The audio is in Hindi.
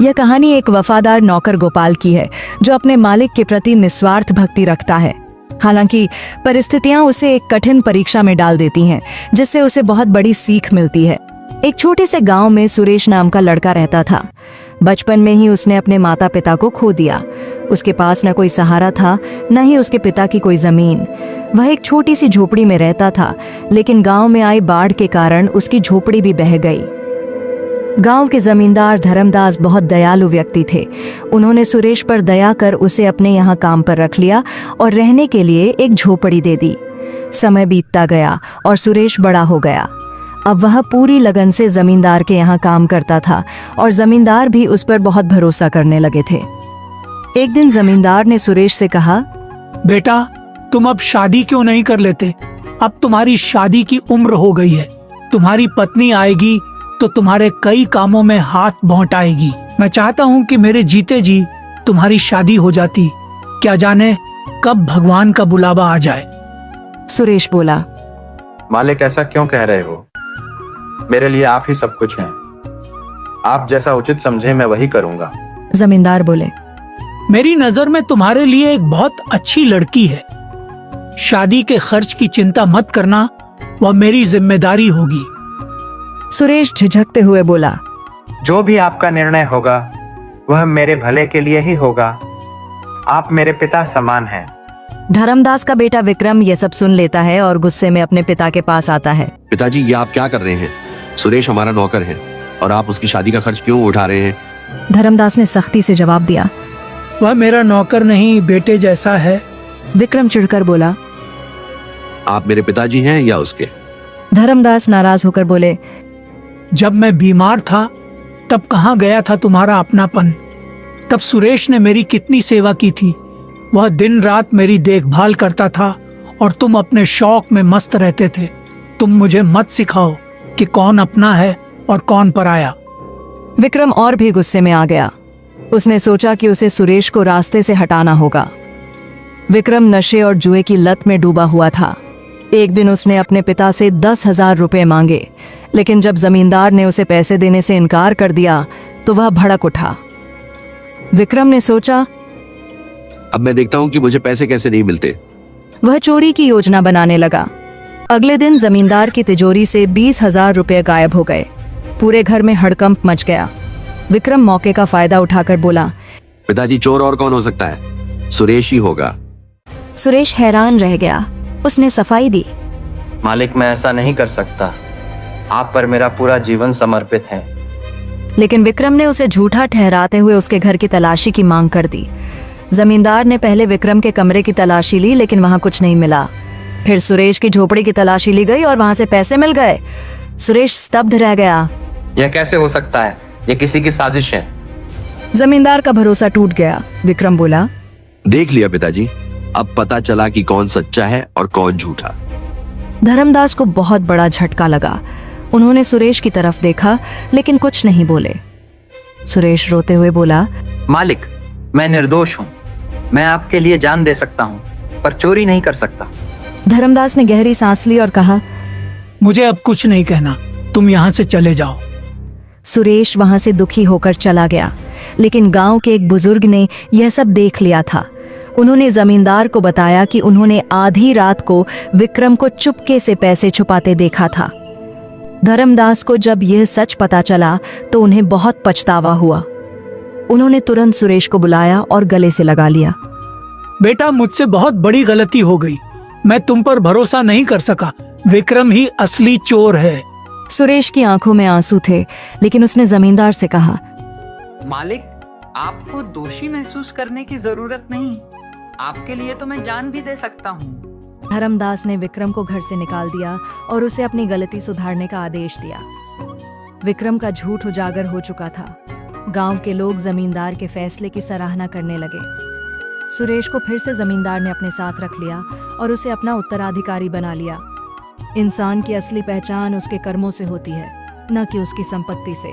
यह कहानी एक वफादार नौकर गोपाल की है जो अपने मालिक के प्रति निस्वार्थ भक्ति रखता है। हालांकि परिस्थितियां उसे एक कठिन परीक्षा में डाल देती हैं, जिससे उसे बहुत बड़ी सीख मिलती है। एक छोटे से गांव में सुरेश नाम का लड़का रहता था। बचपन में ही उसने अपने माता पिता को खो दिया। उसके पास न कोई सहारा था, न ही उसके पिता की कोई जमीन। वह एक छोटी सी झोपड़ी में रहता था, लेकिन गांव में आई बाढ़ के कारण उसकी झोपड़ी भी बह गई। गांव के जमींदार धर्मदास बहुत दयालु व्यक्ति थे। उन्होंने सुरेश पर दया कर उसे अपने यहाँ काम पर रख लिया और रहने के लिए एक झोपड़ी दे दी। समय बीतता गया और सुरेश बड़ा हो गया। अब वह पूरी लगन से जमींदार के यहाँ काम करता था और जमींदार भी उस पर बहुत भरोसा करने लगे थे। एक दिन जमींदार ने सुरेश से कहा, बेटा, तुम अब शादी क्यों नहीं कर लेते? अब तुम्हारी शादी की उम्र हो गई है। तुम्हारी पत्नी आएगी तो तुम्हारे कई कामों में हाथ बौंटाएगी। मैं चाहता हूँ कि मेरे जीते जी तुम्हारी शादी हो जाती। क्या जाने कब भगवान का बुलावा आ जाए। सुरेश बोला, मालिक, ऐसा क्यों कह रहे हो? मेरे लिए आप ही सब कुछ हैं। आप जैसा उचित समझे मैं वही करूंगा। जमींदार बोले, मेरी नजर में तुम्हारे लिए एक बहुत अच्छी लड़की है। शादी के खर्च की चिंता मत करना, वह मेरी जिम्मेदारी होगी। सुरेश झिझकते हुए बोला, जो भी आपका निर्णय होगा वह मेरे भले के लिए ही होगा। आप मेरे पिता समान हैं। धर्मदास का बेटा विक्रम ये सब सुन लेता है और गुस्से में अपने पिता के पास आता है। पिताजी, ये आप क्या कर रहे हैं? सुरेश हमारा नौकर है और आप उसकी शादी का खर्च क्यों उठा रहे हैं? धर्मदास ने सख्ती से जवाब दिया, वह मेरा नौकर नहीं, बेटे जैसा है। विक्रम चिढ़कर बोला, आप मेरे पिताजी हैं या उसके? धर्मदास नाराज होकर बोले, जब मैं बीमार था तब कहाँ गया था तुम्हारा अपनापन? तब सुरेश ने मेरी कितनी सेवा की थी। वह दिन रात मेरी देखभाल करता था और तुम अपने शौक में मस्त रहते थे। तुम मुझे मत सिखाओ कि कौन अपना है और कौन पराया। विक्रम और भी गुस्से में आ गया। उसने सोचा कि उसे सुरेश को रास्ते से हटाना होगा। विक्रम नशे और जुए की लत में डूबा हुआ था। एक दिन उसने अपने पिता से 10,000 रुपए मांगे, लेकिन जब जमींदार ने उसे पैसे देने से इनकार कर दिया तो वह भड़क उठा। विक्रम ने सोचा, अब मैं देखता हूँ कि मुझे पैसे कैसे नहीं मिलते। वह चोरी की योजना बनाने लगा। अगले दिन जमींदार की तिजोरी से 20,000 रुपए गायब हो गए। पूरे घर में हड़कंप मच गया। विक्रम मौके का फायदा उठाकर बोला, पिताजी, चोर और कौन हो सकता है? सुरेश ही होगा। सुरेश हैरान रह गया। उसने सफाई दी, मालिक, मैं ऐसा नहीं कर सकता। आप पर मेरा पूरा जीवन समर्पित है। लेकिन विक्रम ने उसे झूठा ठहराते हुए उसके घर की तलाशी की मांग कर दी। जमींदार ने पहले विक्रम के कमरे की तलाशी ली, लेकिन वहां कुछ नहीं मिला। फिर सुरेश की झोपड़ी की तलाशी ली गई और वहां से पैसे मिल गए। सुरेश स्तब्ध रह गया। यह कैसे हो सकता है? यह किसी की साजिश है। जमींदार का भरोसा टूट गया। विक्रम बोला, देख लिया पिताजी, अब पता चला कि कौन सच्चा है और कौन झूठा। धर्मदास को बहुत बड़ा झटका लगा। उन्होंने सुरेश की तरफ देखा, लेकिन कुछ नहीं बोले। सुरेश रोते हुए बोला, मालिक, मैं निर्दोष हूँ। मैं आपके लिए जान दे सकता हूँ, पर चोरी नहीं कर सकता। धर्मदास ने गहरी सांस ली और कहा, मुझे अब कुछ नहीं कहना, तुम यहाँ से चले जाओ। सुरेश वहां से दुखी होकर चला गया। लेकिन गांव के एक बुजुर्ग ने यह सब देख लिया था। उन्होंने जमींदार को बताया कि उन्होंने आधी रात को विक्रम को चुपके से पैसे छुपाते देखा था। धर्मदास को जब यह सच पता चला तो उन्हें बहुत पछतावा हुआ। उन्होंने तुरंत सुरेश को बुलाया और गले से लगा लिया। बेटा, मुझसे बहुत बड़ी गलती हो गई। मैं तुम पर भरोसा नहीं कर सका। विक्रम ही असली चोर है। सुरेश की आंखों में आंसू थे, लेकिन उसने जमींदार से कहा, मालिक, आपको दोषी महसूस करने की जरूरत नहीं। आपके लिए तो मैं जान भी दे सकता हूँ। धर्मदास ने विक्रम को घर से निकाल दिया और उसे अपनी गलती सुधारने का आदेश दिया। विक्रम का झूठ उजागर हो चुका था। गांव के लोग जमींदार के फैसले की सराहना करने लगे। सुरेश को फिर से जमींदार ने अपने साथ रख लिया और उसे अपना उत्तराधिकारी बना लिया। इंसान की असली पहचान उसके कर्मों से होती है, न कि उसकी संपत्ति से।